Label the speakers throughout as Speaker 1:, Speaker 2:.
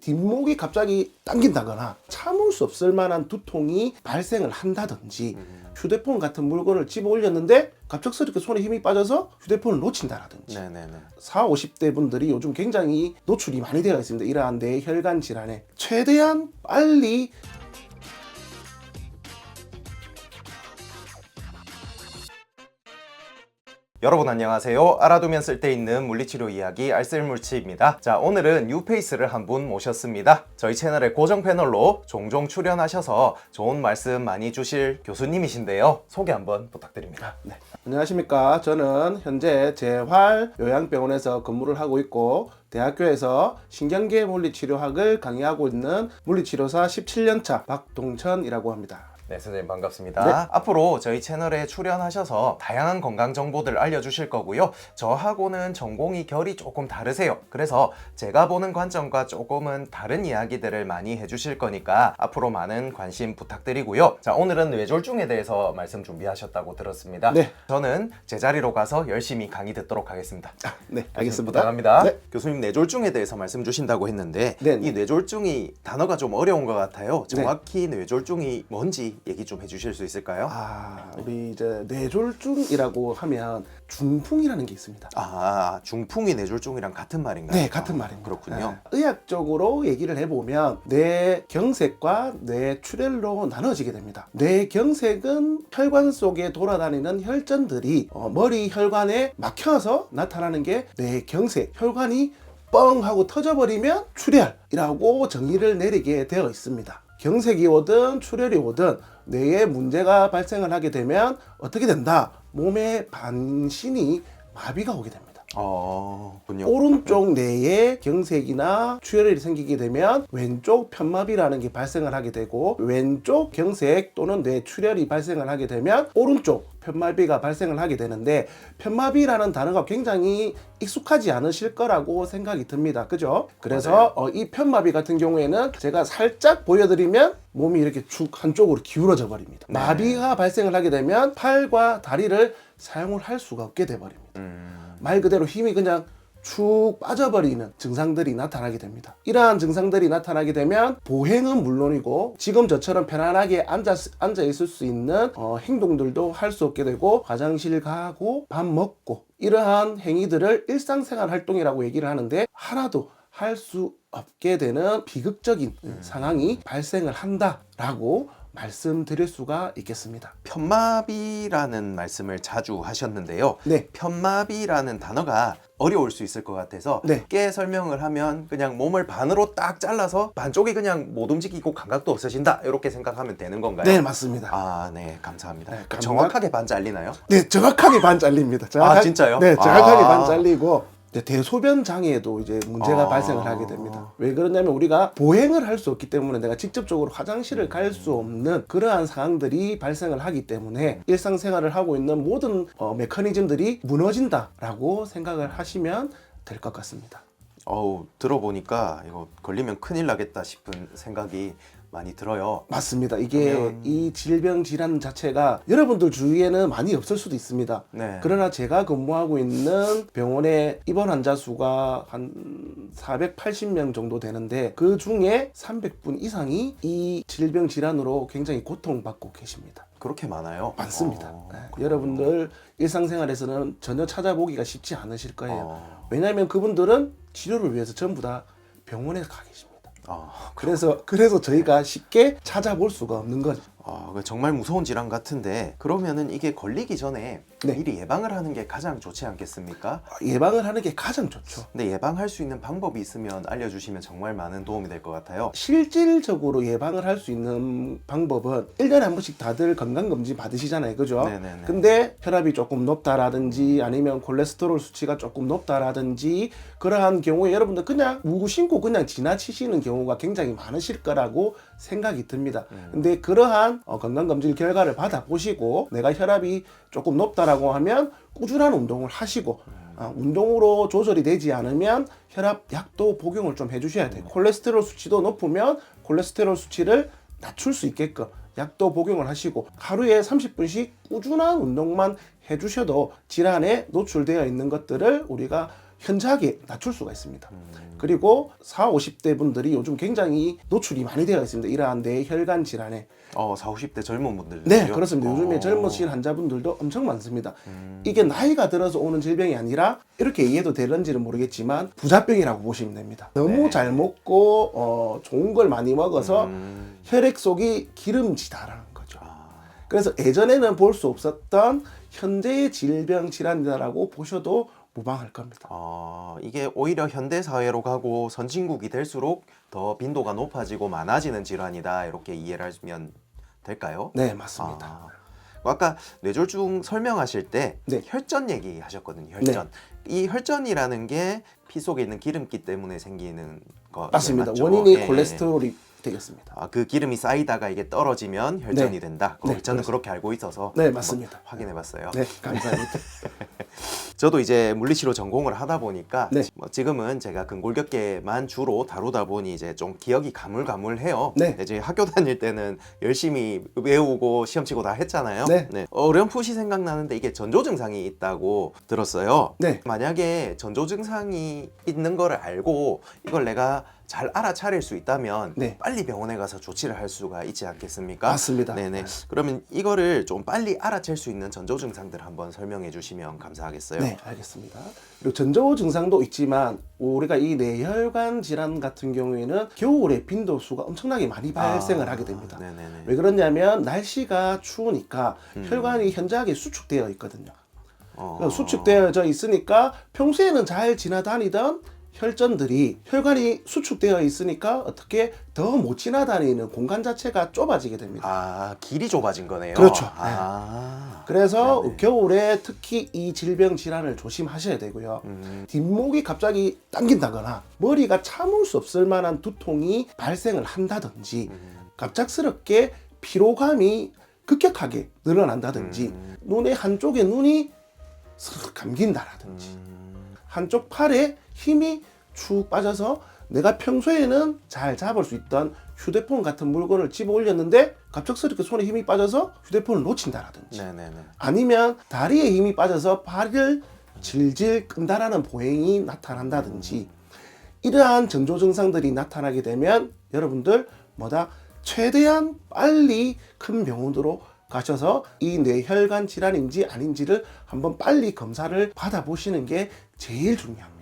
Speaker 1: 뒷목이 갑자기 당긴다거나 참을 수 없을 만한 두통이 발생을 한다든지 휴대폰 같은 물건을 집어 올렸는데 갑작스럽게 손에 힘이 빠져서 휴대폰을 놓친다라든지
Speaker 2: 네네네.
Speaker 1: 40, 50대 분들이 요즘 굉장히 노출이 많이 되어 있습니다. 이러한 뇌혈관 질환에 최대한 빨리
Speaker 2: 여러분 안녕하세요. 알아두면 쓸데있는 물리치료 이야기 알쓸물치입니다. 자, 오늘은 뉴페이스를 한 분 모셨습니다. 저희 채널의 고정 패널로 종종 출연하셔서 좋은 말씀 많이 주실 교수님이신데요. 소개 한번 부탁드립니다.
Speaker 1: 네. 안녕하십니까. 저는 현재 재활 요양병원에서 근무를 하고 있고 대학교에서 신경계 물리치료학을 강의하고 있는 물리치료사 17년차 박동천이라고 합니다.
Speaker 2: 네, 선생님 반갑습니다.
Speaker 1: 네.
Speaker 2: 앞으로 저희 채널에 출연하셔서 다양한 건강 정보들 알려주실 거고요. 저하고는 전공이 결이 조금 다르세요. 그래서 제가 보는 관점과 조금은 다른 이야기들을 많이 해주실 거니까 앞으로 많은 관심 부탁드리고요. 자, 오늘은 뇌졸중에 대해서 말씀 준비하셨다고 들었습니다.
Speaker 1: 네.
Speaker 2: 저는 제자리로 가서 열심히 강의 듣도록 하겠습니다.
Speaker 1: 네, 알겠습니다.
Speaker 2: 부탁합니다.
Speaker 1: 네.
Speaker 2: 교수님 뇌졸중에 대해서 말씀 주신다고 했는데
Speaker 1: 네.
Speaker 2: 이 뇌졸중이 단어가 좀 어려운 것 같아요. 정확히 뇌졸중이 뭔지 얘기 좀 해주실 수 있을까요?
Speaker 1: 우리 이제 뇌졸중이라고 하면 중풍이라는 게 있습니다.
Speaker 2: 중풍이 뇌졸중이랑 같은 말인가요?
Speaker 1: 네, 같은 말입니다.
Speaker 2: 그렇군요.
Speaker 1: 의학적으로 얘기를 해보면 뇌경색과 뇌출혈로 나눠지게 됩니다. 뇌경색은 혈관 속에 돌아다니는 혈전들이 머리 혈관에 막혀서 나타나는 게 뇌경색, 혈관이 뻥 하고 터져버리면 출혈이라고 정의를 내리게 되어 있습니다. 경색이 오든 출혈이 오든 뇌에 문제가 발생을 하게 되면 어떻게 된다? 몸의 반신이 마비가 오게 됩니다.
Speaker 2: 군요.
Speaker 1: 오른쪽 뇌에 경색이나 출혈이 생기게 되면 왼쪽 편마비라는 게 발생을 하게 되고, 왼쪽 경색 또는 뇌 출혈이 발생을 하게 되면 오른쪽 편마비가 발생을 하게 되는데, 편마비라는 단어가 굉장히 익숙하지 않으실 거라고 생각이 듭니다. 그죠? 그래서 이 편마비 같은 경우에는 제가 살짝 보여드리면 몸이 이렇게 축 한쪽으로 기울어져 버립니다.
Speaker 2: 네.
Speaker 1: 마비가 발생을 하게 되면 팔과 다리를 사용을 할 수가 없게 돼 버립니다. 말 그대로 힘이 그냥 축 빠져버리는 증상들이 나타나게 됩니다. 이러한 증상들이 나타나게 되면 보행은 물론이고 지금 저처럼 편안하게 앉아 있을 수 있는 행동들도 할 수 없게 되고, 화장실 가고 밥 먹고 이러한 행위들을 일상생활 활동이라고 얘기를 하는데 하나도 할 수 없게 되는 비극적인 상황이 발생을 한다라고 말씀드릴 수가 있겠습니다.
Speaker 2: 편마비라는 말씀을 자주 하셨는데요.
Speaker 1: 네.
Speaker 2: 편마비라는 단어가 어려울 수 있을 것 같아서
Speaker 1: 네.
Speaker 2: 쉽게 설명을 하면 그냥 몸을 반으로 딱 잘라서 반쪽이 그냥 못 움직이고 감각도 없어진다, 이렇게 생각하면 되는 건가요?
Speaker 1: 네, 맞습니다.
Speaker 2: 네, 감사합니다.
Speaker 1: 네,
Speaker 2: 정확하게 반 잘리나요?
Speaker 1: 네, 정확하게 반 잘립니다.
Speaker 2: 진짜요?
Speaker 1: 네, 정확하게 반 잘리고 대소변 장애에도 이제 문제가 발생을 하게 됩니다. 왜 그러냐면 우리가 보행을 할 수 없기 때문에 내가 직접적으로 화장실을 갈 수 없는 그러한 상황들이 발생을 하기 때문에 일상생활을 하고 있는 모든 메커니즘들이 무너진다라고 생각을 하시면 될 것 같습니다.
Speaker 2: 들어보니까 이거 걸리면 큰일 나겠다 싶은 생각이 많이 들어요.
Speaker 1: 맞습니다. 이게 이 질병 질환 자체가 여러분들 주위에는 많이 없을 수도 있습니다.
Speaker 2: 네.
Speaker 1: 그러나 제가 근무하고 있는 병원의 입원 환자 수가 한 480명 정도 되는데 그 중에 300분 이상이 이 질병 질환으로 굉장히 고통받고 계십니다.
Speaker 2: 그렇게 많아요?
Speaker 1: 많습니다. 여러분들 일상생활에서는 전혀 찾아보기가 쉽지 않으실 거예요. 왜냐하면 그분들은 치료를 위해서 전부 다 병원에 가 계십니다. 그래서 저희가 쉽게 찾아볼 수가 없는 거죠.
Speaker 2: 정말 무서운 질환 같은데, 그러면은 이게 걸리기 전에
Speaker 1: 네.
Speaker 2: 미리 예방을 하는 게 가장 좋지 않겠습니까?
Speaker 1: 예방을 하는 게 가장 좋죠.
Speaker 2: 근데 예방할 수 있는 방법이 있으면 알려주시면 정말 많은 도움이 될 것 같아요.
Speaker 1: 실질적으로 예방을 할 수 있는 방법은 1년에 한 번씩 다들 건강검진 받으시잖아요. 그죠?
Speaker 2: 네네네.
Speaker 1: 근데 혈압이 조금 높다라든지 아니면 콜레스테롤 수치가 조금 높다라든지 그러한 경우에 여러분들 그냥 무심코 그냥 지나치시는 경우가 굉장히 많으실 거라고 생각이 듭니다. 근데 그러한 건강검진 결과를 받아보시고 내가 혈압이 조금 높다라고 하면 꾸준한 운동을 하시고 운동으로 조절이 되지 않으면 혈압 약도 복용을 좀 해주셔야 돼요. 콜레스테롤 수치도 높으면 콜레스테롤 수치를 낮출 수 있게끔 약도 복용을 하시고 하루에 30분씩 꾸준한 운동만 해주셔도 질환에 노출되어 있는 것들을 우리가 현저하게 낮출 수가 있습니다. 그리고 40, 50대 분들이 요즘 굉장히 노출이 많이 되어 있습니다. 이러한 뇌혈관 질환에.
Speaker 2: 40, 50대 젊은 분들.
Speaker 1: 네, 그렇습니다. 요즘에 젊으신 환자분들도 엄청 많습니다. 이게 나이가 들어서 오는 질병이 아니라 이렇게 이해도 되는지는 모르겠지만 부자병이라고 보시면 됩니다. 너무
Speaker 2: 네.
Speaker 1: 잘 먹고 좋은 걸 많이 먹어서 혈액 속이 기름지다라는 거죠. 그래서 예전에는 볼 수 없었던 현재의 질병 질환이다라고 보셔도 무방할 겁니다.
Speaker 2: 이게 오히려 현대 사회로 가고 선진국이 될수록 더 빈도가 높아지고 많아지는 질환이다, 이렇게 이해를 하시면 될까요?
Speaker 1: 네, 맞습니다.
Speaker 2: 아까 뇌졸중 설명하실 때
Speaker 1: 네.
Speaker 2: 혈전 얘기하셨거든요. 혈전. 이 혈전이라는 게 피 속에 있는 기름기 때문에 생기는 거
Speaker 1: 맞습니다.
Speaker 2: 맞죠?
Speaker 1: 원인이
Speaker 2: 예.
Speaker 1: 콜레스테롤이 되겠습니다.
Speaker 2: 그 기름이 쌓이다가 이게 떨어지면 혈전이
Speaker 1: 네.
Speaker 2: 된다.
Speaker 1: 네,
Speaker 2: 저는
Speaker 1: 그렇습니다.
Speaker 2: 그렇게 알고 있어서
Speaker 1: 네, 맞습니다.
Speaker 2: 확인해봤어요.
Speaker 1: 네, 감사합니다.
Speaker 2: 저도 이제 물리치료 전공을 하다 보니까
Speaker 1: 네.
Speaker 2: 지금은 제가 근골격계만 주로 다루다 보니 이제 좀 기억이 가물가물해요.
Speaker 1: 네.
Speaker 2: 이제 학교 다닐 때는 열심히 외우고 시험 치고 다 했잖아요.
Speaker 1: 네.
Speaker 2: 어렴풋이 생각나는데 이게 전조 증상이 있다고 들었어요.
Speaker 1: 네.
Speaker 2: 만약에 전조 증상이 있는 거를 알고 이걸 내가 잘 알아차릴 수 있다면
Speaker 1: 네.
Speaker 2: 빨리 병원에 가서 조치를 할 수가 있지 않겠습니까?
Speaker 1: 맞습니다.
Speaker 2: 네네. 그러면 이거를 좀 빨리 알아챌 수 있는 전조 증상들 한번 설명해 주시면 감사하겠어요.
Speaker 1: 네, 알겠습니다. 그리고 전조 증상도 있지만 우리가 이 뇌혈관 질환 같은 경우에는 겨울에 빈도수가 엄청나게 많이 발생을 하게 됩니다.
Speaker 2: 네네네.
Speaker 1: 왜 그러냐면 날씨가 추우니까 혈관이 현저하게 수축되어 있거든요. 수축되어져 있으니까 평소에는 잘 지나다니던 혈전들이 혈관이 수축되어 있으니까 어떻게 더 못 지나다니는 공간 자체가 좁아지게 됩니다.
Speaker 2: 길이 좁아진 거네요.
Speaker 1: 그렇죠. 그래서
Speaker 2: 네네.
Speaker 1: 겨울에 특히 이 질병 질환을 조심하셔야 되고요. 뒷목이 갑자기 당긴다거나 머리가 참을 수 없을 만한 두통이 발생을 한다든지 갑작스럽게 피로감이 급격하게 늘어난다든지 눈의 한쪽에 눈이 슥 감긴다라든지 한쪽 팔에 힘이 축 빠져서 내가 평소에는 잘 잡을 수 있던 휴대폰 같은 물건을 집어 올렸는데 갑작스럽게 손에 힘이 빠져서 휴대폰을 놓친다라든지
Speaker 2: 네네네.
Speaker 1: 아니면 다리에 힘이 빠져서 발을 질질 끈다라는 보행이 나타난다든지 이러한 전조 증상들이 나타나게 되면 여러분들 최대한 빨리 큰 병원으로 가셔서 이 뇌혈관 질환인지 아닌지를 한번 빨리 검사를 받아보시는 게 제일 중요합니다.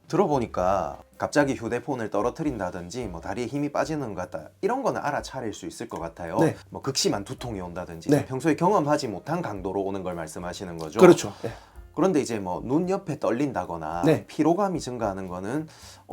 Speaker 2: 들어보니까 갑자기 휴대폰을 떨어뜨린다든지 다리에 힘이 빠지는 것 같다, 이런 거는 알아차릴 수 있을 것 같아요.
Speaker 1: 네.
Speaker 2: 극심한 두통이 온다든지
Speaker 1: 네.
Speaker 2: 평소에 경험하지 못한 강도로 오는 걸 말씀하시는 거죠.
Speaker 1: 그렇죠. 네.
Speaker 2: 그런데 이제 눈 옆에 떨린다거나
Speaker 1: 네.
Speaker 2: 피로감이 증가하는 거는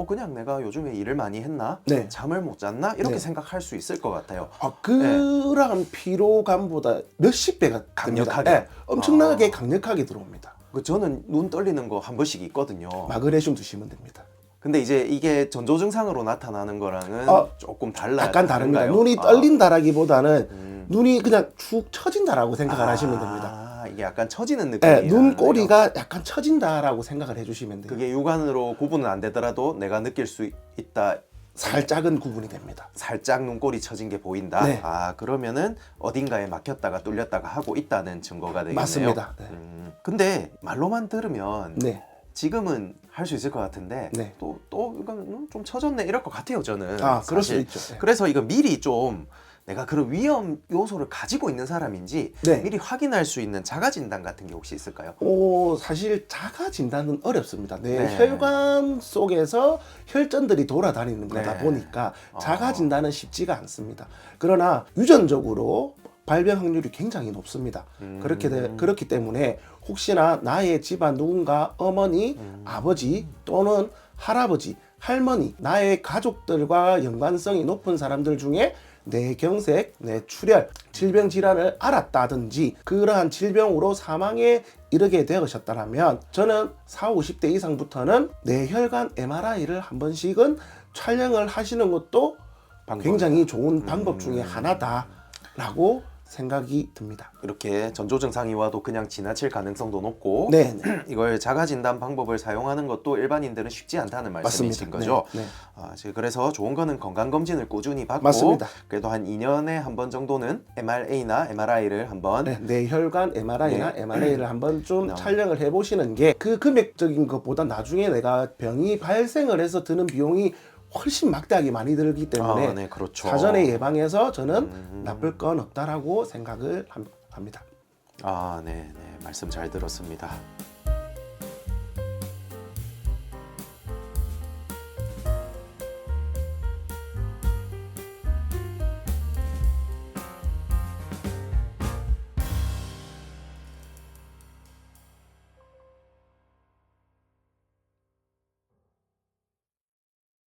Speaker 2: 그냥 내가 요즘에 일을 많이 했나?
Speaker 1: 네.
Speaker 2: 잠을 못 잤나? 이렇게
Speaker 1: 네.
Speaker 2: 생각할 수 있을 것 같아요.
Speaker 1: 그러한 피로감보다 몇십 배가
Speaker 2: 강력하게?
Speaker 1: 됩니다. 네, 엄청나게 강력하게 들어옵니다.
Speaker 2: 저는 눈 떨리는 거 한 번씩 있거든요.
Speaker 1: 마그네슘 드시면 됩니다.
Speaker 2: 근데 이제 이게 전조 증상으로 나타나는 거랑은 조금 달라요.
Speaker 1: 약간 다릅니다.
Speaker 2: 다른가요?
Speaker 1: 눈이 떨린다라기보다는 눈이 그냥 축 처진다라고 생각을 하시면 됩니다.
Speaker 2: 이게 약간 처지는 느낌이.
Speaker 1: 네, 눈꼬리가 약간 처진다라고 생각을 해주시면 돼요.
Speaker 2: 그게 육안으로 구분은 안 되더라도 내가 느낄 수 있다.
Speaker 1: 살짝은 구분이 됩니다.
Speaker 2: 살짝 눈꼬리 처진 게 보인다.
Speaker 1: 네.
Speaker 2: 그러면은 어딘가에 막혔다가 뚫렸다가 하고 있다는 증거가 되겠네요.
Speaker 1: 맞습니다. 네.
Speaker 2: 근데 말로만 들으면
Speaker 1: 네.
Speaker 2: 지금은 할 수 있을 것 같은데
Speaker 1: 네.
Speaker 2: 또 이건 좀 처졌네 이럴 것 같아요, 저는.
Speaker 1: 그럴 수
Speaker 2: 사실.
Speaker 1: 있죠. 네.
Speaker 2: 그래서 이거 미리 좀 내가 그런 위험 요소를 가지고 있는 사람인지
Speaker 1: 네.
Speaker 2: 미리 확인할 수 있는 자가 진단 같은 게 혹시 있을까요?
Speaker 1: 사실 자가 진단은 어렵습니다.
Speaker 2: 네.
Speaker 1: 혈관 속에서 혈전들이 돌아다니는 거다
Speaker 2: 네.
Speaker 1: 보니까 자가 진단은 쉽지가 않습니다. 그러나 유전적으로 발병 확률이 굉장히 높습니다. 그렇기 때문에 혹시나 나의 집안 누군가 어머니, 아버지 또는 할아버지, 할머니, 나의 가족들과 연관성이 높은 사람들 중에 뇌경색, 뇌출혈, 질병 질환을 알았다든지 그러한 질병으로 사망에 이르게 되셨다면 저는 40, 50대 이상부터는 뇌혈관 MRI를 한 번씩은 촬영을 하시는 것도 굉장히 좋은 방법 중에 하나다라고 생각이 듭니다.
Speaker 2: 이렇게 전조 증상이 와도 그냥 지나칠 가능성도 높고
Speaker 1: 네,
Speaker 2: 이걸 자가 진단 방법을 사용하는 것도 일반인들은 쉽지 않다는 말씀이신
Speaker 1: 맞습니다.
Speaker 2: 거죠.
Speaker 1: 네, 네.
Speaker 2: 지금 그래서 좋은 거는 건강 검진을 꾸준히 받고
Speaker 1: 맞습니다.
Speaker 2: 그래도 한 2년에 한 번 정도는 MRA나 MRI를 한번
Speaker 1: 네, 뇌혈관 MRI나
Speaker 2: 네.
Speaker 1: MRA를 한번 좀 촬영을 해보시는 게 그 금액적인 것보다 나중에 내가 병이 발생을 해서 드는 비용이 훨씬 막대하게 많이 들기 때문에
Speaker 2: 네, 그렇죠.
Speaker 1: 사전에 예방해서 저는 나쁠 건 없다라고 생각을 합니다.
Speaker 2: 네, 말씀 잘 들었습니다.